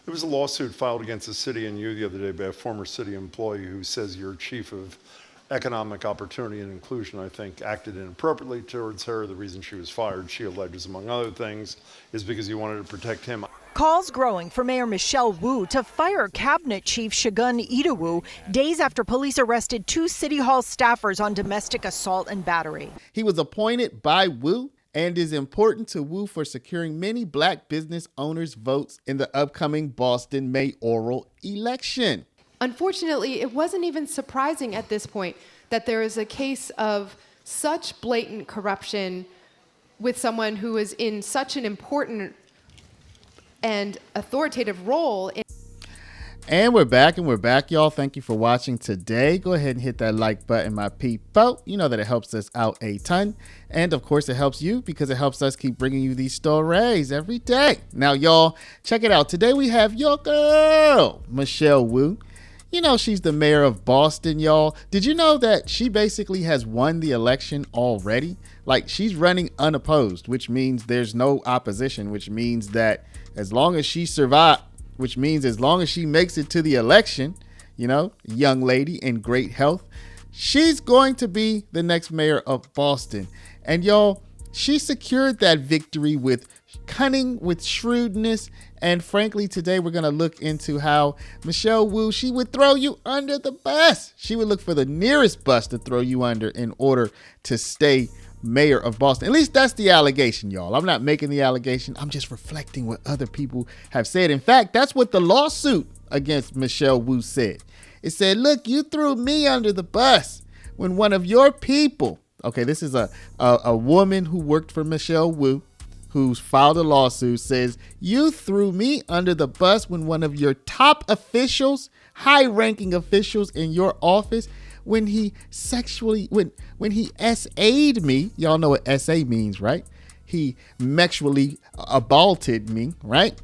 There was a lawsuit filed against the city and you the other day by a former city employee who says your chief of economic opportunity and inclusion, I think, acted inappropriately towards her. The reason she was fired, she alleges, among other things, is because he wanted to protect him. Calls growing for Mayor Michelle Wu to fire Cabinet Chief Segun Idowu days after police arrested 2 City Hall staffers on domestic assault and battery. He was appointed by Wu and is important to Wu for securing many black business owners' votes in the upcoming Boston mayoral election. Unfortunately, it wasn't even surprising at this point that there is a case of such blatant corruption with someone who is in such an important and authoritative role. And we're back, y'all. Thank you for watching today. Go ahead and hit that like button, my people. You know that it helps us out a ton. And of course, it helps you because it helps us keep bringing you these stories every day. Now, y'all, check it out. Today we have your girl, Michelle Wu. You know, she's the mayor of Boston, y'all. Did you know that she basically has won the election already? Like, she's running unopposed, which means there's no opposition, which means that as long as she survives, which means as long as she makes it to the election, you know, young lady in great health, she's going to be the next mayor of Boston. And y'all, she secured that victory with cunning, with shrewdness. And frankly, today we're going to look into how Michelle Wu, she would throw you under the bus. She would look for the nearest bus to throw you under in order to stay mayor of Boston. At least that's the allegation, y'all. I'm not making the allegation. I'm just reflecting what other people have said. In fact, that's what the lawsuit against Michelle Wu said. It said, look, you threw me under the bus when one of your people, okay, this is a woman who worked for Michelle Wu, who's filed a lawsuit, says, you threw me under the bus when one of your top officials, high-ranking officials in your office, when he SA'd me. Y'all know what SA means, right? He sexually assaulted me, right?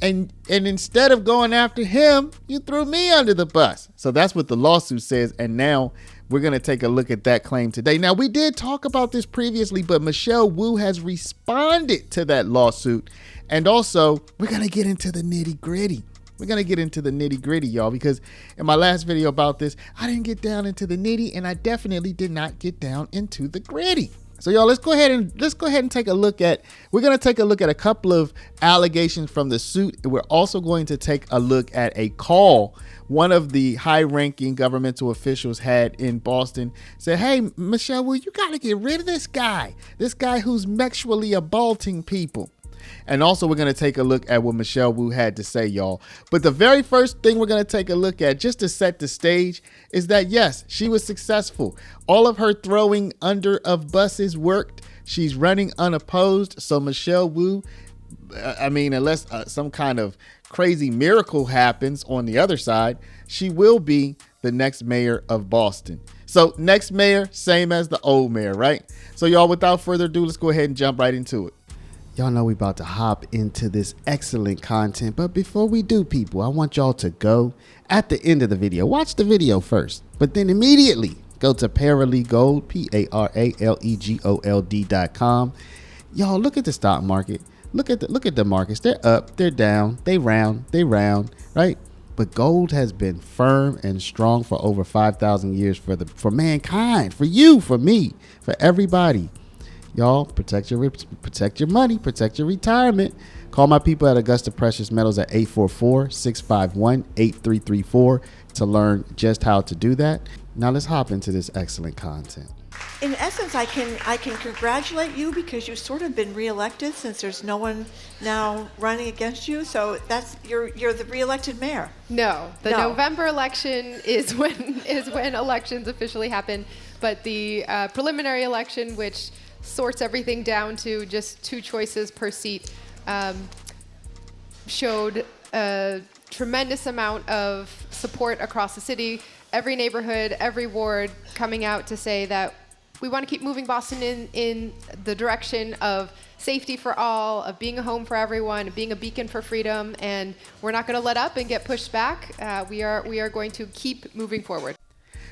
And instead of going after him, you threw me under the bus. So that's what the lawsuit says. And now we're going to take a look at that claim today. Now, we did talk about this previously, but Michelle Wu has responded to that lawsuit. And also, we're going to get into the nitty gritty. We're going to get into the nitty gritty, y'all, because in my last video about this, I didn't get down into the nitty, and I definitely did not get down into the gritty. So y'all, let's go ahead and take a look at, we're going to take a look at a couple of allegations from the suit. We're also going to take a look at a call one of the high-ranking governmental officials had in Boston. Said, hey, Michelle, well, you got to get rid of this guy who's sexually assaulting people. And also, we're going to take a look at what Michelle Wu had to say, y'all. But the very first thing we're going to take a look at, just to set the stage, is that, yes, she was successful. All of her throwing under of buses worked. She's running unopposed. So Michelle Wu, I mean, unless some kind of crazy miracle happens on the other side, she will be the next mayor of Boston. So next mayor, same as the old mayor, right? So y'all, without further ado, let's go ahead and jump right into it. Y'all know we about to hop into this excellent content, but before we do, people, I want y'all to go at the end of the video, watch the video first, but then immediately go to Paralegold, PARALEGOLD.com. Y'all, look at the stock market. Look at the markets. They're up, they're down, they round, right? But gold has been firm and strong for over 5,000 years for mankind, for you, for me, for everybody. Y'all, protect your money, protect your retirement. Call my people at Augusta Precious Metals at 844-651-8334 to learn just how to do that. Now let's hop into this excellent content. In essence, I can congratulate you because you've sort of been reelected since there's no one now running against you. So you're the reelected mayor. No, November election is when elections officially happen, but the preliminary election, which sorts everything down to just 2 choices per seat, showed a tremendous amount of support across the city. Every neighborhood, every ward coming out to say that we want to keep moving Boston in the direction of safety for all, of being a home for everyone, of being a beacon for freedom, and we're not going to let up and get pushed back. We are going to keep moving forward.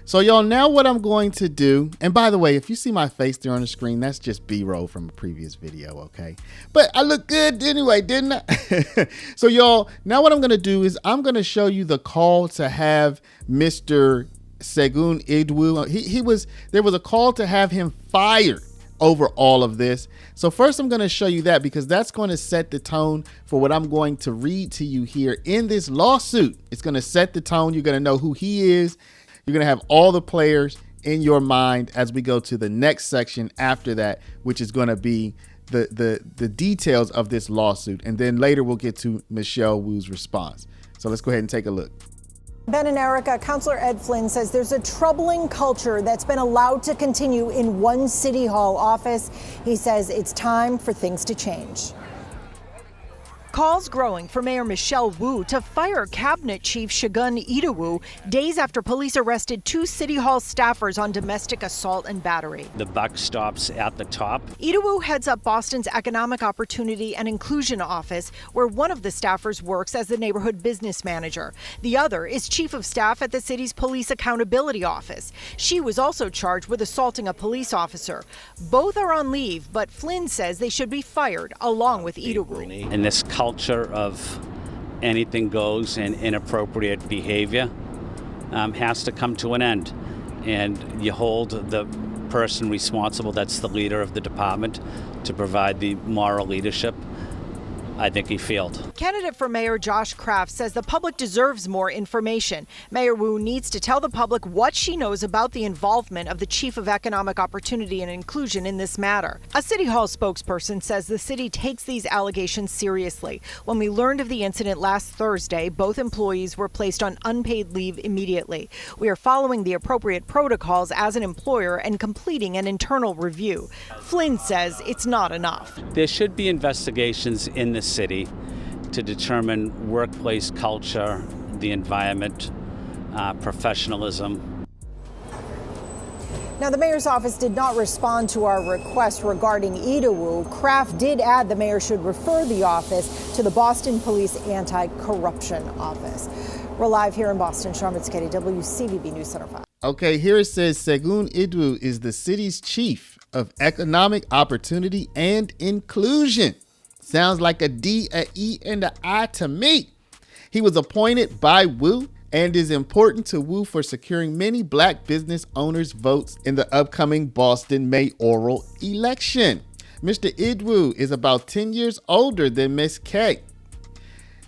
So y'all, now what I'm going to do, and by the way, if you see my face there on the screen, that's just B-roll from a previous video, okay? But I look good anyway, didn't I? So y'all, now what I'm going to do is I'm going to show you the call to have Mr. Segun Idowu. There was a call to have him fired over all of this. So first I'm going to show you that, because that's going to set the tone for what I'm going to read to you here in this lawsuit. It's going to set the tone. You're going to know who he is. You're going to have all the players in your mind as we go to the next section after that, which is going to be the details of this lawsuit. And then later we'll get to Michelle Wu's response. So let's go ahead and take a look. Ben and Erica, Councilor Ed Flynn says there's a troubling culture that's been allowed to continue in one City Hall office. He says it's time for things to change. Calls growing for Mayor Michelle Wu to fire Cabinet Chief Segun Idowu days after police arrested 2 City Hall staffers on domestic assault and battery. The buck stops at the top. Idowu heads up Boston's Economic Opportunity and Inclusion Office, where one of the staffers works as the neighborhood business manager. The other is chief of staff at the city's Police Accountability Office. She was also charged with assaulting a police officer. Both are on leave, but Flynn says they should be fired along with Idowu. And this culture of anything goes and inappropriate behavior has to come to an end. And you hold the person responsible, that's the leader of the department, to provide the moral leadership. I think he failed. Candidate for Mayor Josh Kraft says the public deserves more information. Mayor Wu needs to tell the public what she knows about the involvement of the Chief of Economic Opportunity and Inclusion in this matter. A City Hall spokesperson says the city takes these allegations seriously. When we learned of the incident last Thursday, both employees were placed on unpaid leave immediately. We are following the appropriate protocols as an employer and completing an internal review. Flynn says it's not enough. There should be investigations in the city to determine workplace culture, the environment, professionalism. Now, the mayor's office did not respond to our request regarding Idowu. Kraft did add the mayor should refer the office to the Boston Police Anti-Corruption Office. We're live here in Boston. Sharma Sketty, WCVB News Center 5. Okay, here it says Segun Idowu is the city's chief of economic opportunity and inclusion. Sounds like a D, a E, and an I to me. He was appointed by Wu and is important to Wu for securing many black business owners' votes in the upcoming Boston mayoral election. Mr. Idowu is about 10 years older than Miss K.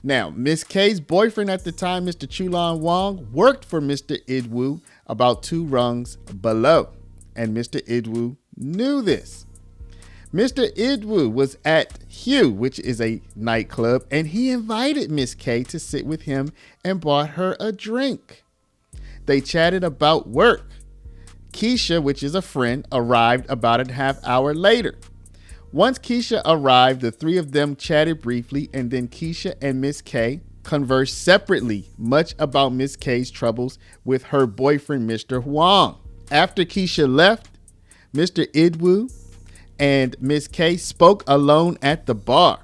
Now, Miss K's boyfriend at the time, Mr. Chulan Wong, worked for Mr. Idowu about 2 rungs below, and Mr. Idowu knew this. Mr. Idowu was at Hue, which is a nightclub, and he invited Miss K to sit with him and bought her a drink. They chatted about work. Keisha, which is a friend, arrived about a half hour later. Once Keisha arrived, the 3 of them chatted briefly, and then Keisha and Miss K conversed separately, much about Miss K's troubles with her boyfriend, Mr. Huang. After Keisha left, Mr. Idowu and Miss K spoke alone at the bar.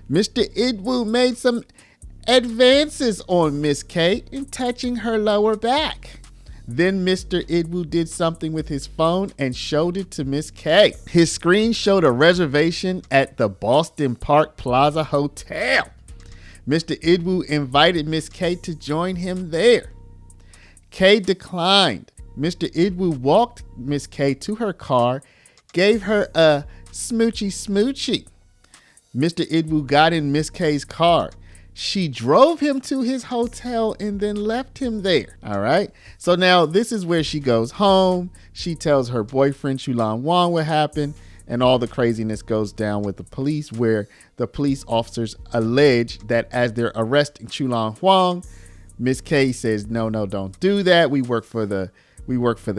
Mr. Idowu made some advances on Miss K in touching her lower back. Then Mr. Idowu did something with his phone and showed it to Miss K. His screen showed a reservation at the Boston Park Plaza Hotel. Mr. Idowu invited Miss K to join him there. K declined. Mr. Idowu walked Miss K to her car, gave her a smoochy smoochy. Mr. Idowu got in Miss K's car. She drove him to his hotel and then left him there. All right. So now this is where she goes home. She tells her boyfriend, Chulan Wong, what happened. And all the craziness goes down with the police, where the police officers allege that as they're arresting Chulan Huang, Miss K says, no, don't do that. We work for the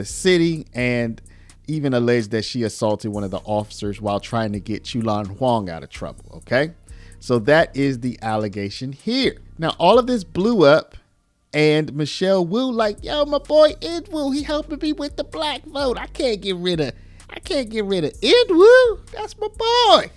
city, and even alleged that she assaulted one of the officers while trying to get Chulan Huang out of trouble. Okay. So that is the allegation here. Now, all of this blew up, and Michelle Wu like, yo, my boy Idowu, he helping me with the black vote. I can't get rid of Idowu. That's my boy.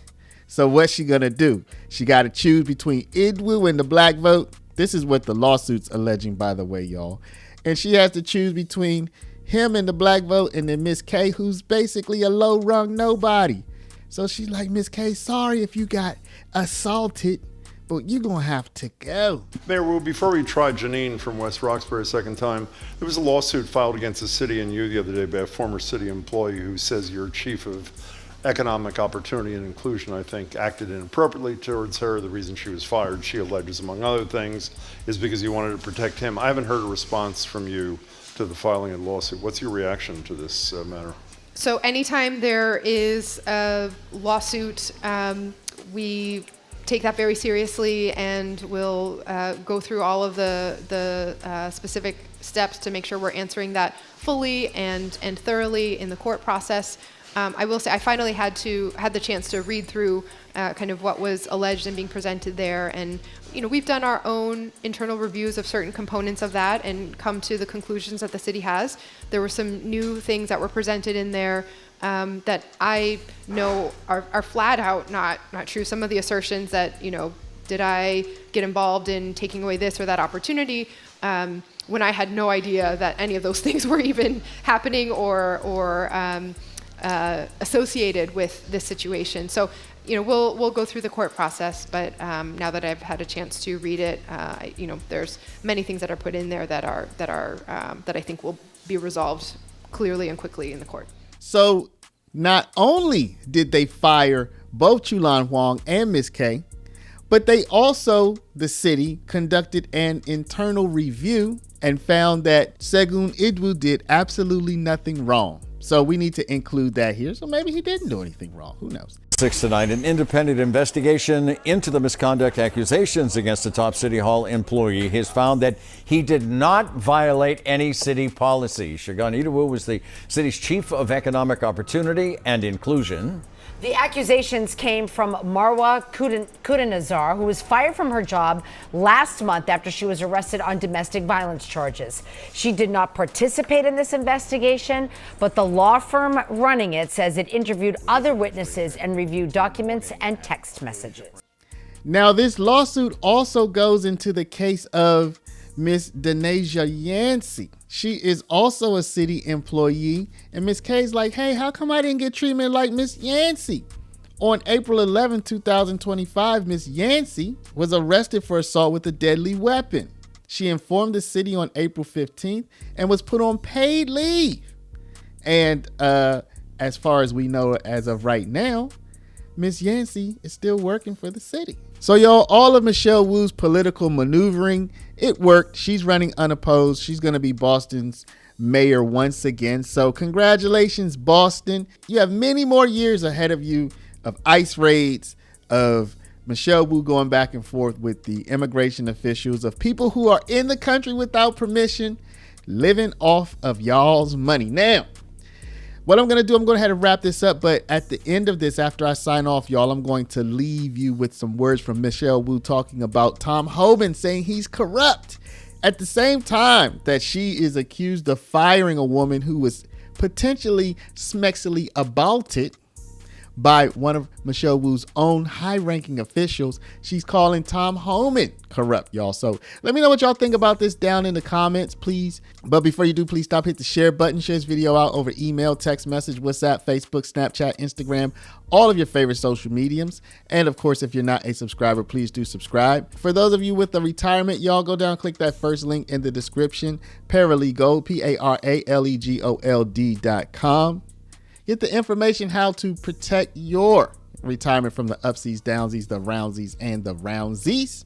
So what's she gonna do? She got to choose between Idowu and the black vote. This is what the lawsuit's alleging, by the way, y'all. And she has to choose between him and the black vote, and then Miss K, who's basically a low-rung nobody. So she's like, Miss K, sorry if you got assaulted, but you're going to have to go. Mayor Wu, before we try Janine from West Roxbury a second time, there was a lawsuit filed against the city and you the other day by a former city employee who says your chief of economic opportunity and inclusion, I think, acted inappropriately towards her. The reason she was fired, she alleges, among other things, is because you wanted to protect him. I haven't heard a response from you to the filing of the lawsuit. What's your reaction to this matter? So anytime there is a lawsuit, we take that very seriously and we'll go through all of the specific steps to make sure we're answering that fully and thoroughly in the court process. I will say I finally had the chance to read through kind of what was alleged and being presented there, and we've done our own internal reviews of certain components of that and come to the conclusions that the city has. There were some new things that were presented in there that I know are flat out not true. Some of the assertions that did I get involved in taking away this or that opportunity, when I had no idea that any of those things were even happening or associated with this situation. So, we'll go through the court process, but now that I've had a chance to read it, there's many things that are put in there that I think will be resolved clearly and quickly in the court. So not only did they fire both Chulan Huang and Miss K, but they also, the city, conducted an internal review and found that Segun Idowu did absolutely nothing wrong. So we need to include that here. So maybe he didn't do anything wrong. Who knows? 6 tonight, an independent investigation into the misconduct accusations against a top City Hall employee has found that he did not violate any city policy. Segun Idowu was the city's chief of economic opportunity and inclusion. The accusations came from Marwa Khudaynazar, who was fired from her job last month after she was arrested on domestic violence charges. She did not participate in this investigation, but the law firm running it says it interviewed other witnesses and reviewed documents and text messages. Now, this lawsuit also goes into the case of Miss Denasia Yancey. She is also a city employee, and Miss K's like, hey, how come I didn't get treatment like Miss Yancey? On April 11, 2025, Miss Yancey was arrested for assault with a deadly weapon. She informed the city on April 15th and was put on paid leave. And as far as we know as of right now, Miss Yancey is still working for the city. So y'all, all of Michelle Wu's political maneuvering, it worked. She's running unopposed. She's going to be Boston's mayor once again. So congratulations, Boston. You have many more years ahead of you of ICE raids, of Michelle Wu going back and forth with the immigration officials, of people who are in the country without permission, living off of y'all's money. Now, what I'm going to do, I'm going to have to wrap this up, but at the end of this, after I sign off, y'all, I'm going to leave you with some words from Michelle Wu talking about Tom Homan saying he's corrupt. At the same time that she is accused of firing a woman who was potentially smexily assaulted by one of Michelle Wu's own high-ranking officials, she's calling Tom Homan corrupt, y'all. So let me know what y'all think about this down in the comments, please. But before you do, please stop, hit the share button, share this video out over email, text message, WhatsApp, Facebook, Snapchat, Instagram, all of your favorite social mediums. And of course, if you're not a subscriber, please do subscribe. For those of you with a retirement, y'all go down, click that first link in the description, Paralegold, PARALEGOLD.com. Get the information how to protect your retirement from the upsies, downsies, the roundsies, and the roundsies.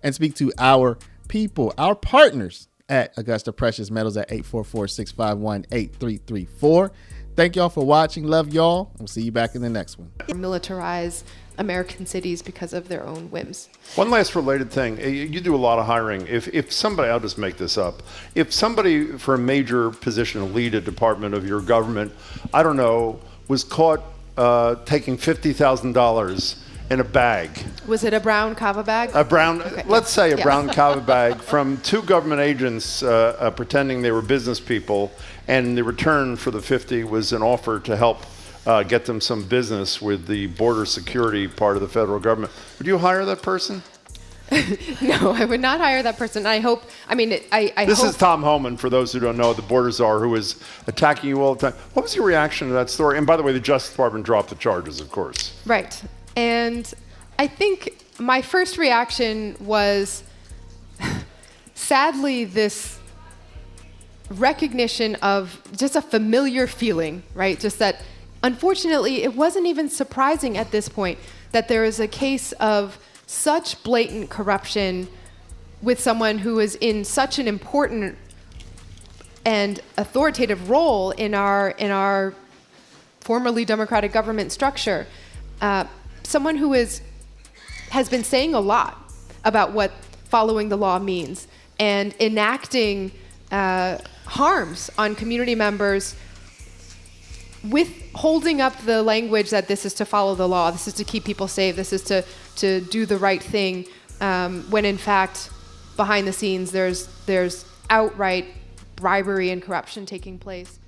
And speak to our people, our partners at Augusta Precious Metals at 844-651-8334. Thank y'all for watching. Love y'all. We'll see you back in the next one. Militarize American cities because of their own whims. One last related thing. You do a lot of hiring. If somebody, I'll just make this up, if somebody for a major position, a lead a department of your government, I don't know, was caught taking $50,000 in a bag. Was it a brown kava bag? A brown, Okay, let's say a yeah. brown kava bag from two government agents pretending they were business people, and the return for the 50 was an offer to help get them some business with the border security part of the federal government. Would you hire that person? No, I would not hire that person. I hope. I mean, I This hope. is Tom Homan, for those who don't know, the border czar who is attacking you all the time. What was your reaction to that story? And by the way, the Justice Department dropped the charges, of course. Right. And I think my first reaction was, sadly, this recognition of just a familiar feeling, right? Just that, unfortunately, it wasn't even surprising at this point that there is a case of such blatant corruption with someone who is in such an important and authoritative role in our formerly democratic government structure. Someone who has been saying a lot about what following the law means and enacting harms on community members with holding up the language that this is to follow the law, this is to keep people safe, this is to do the right thing, when in fact, behind the scenes, there's outright bribery and corruption taking place.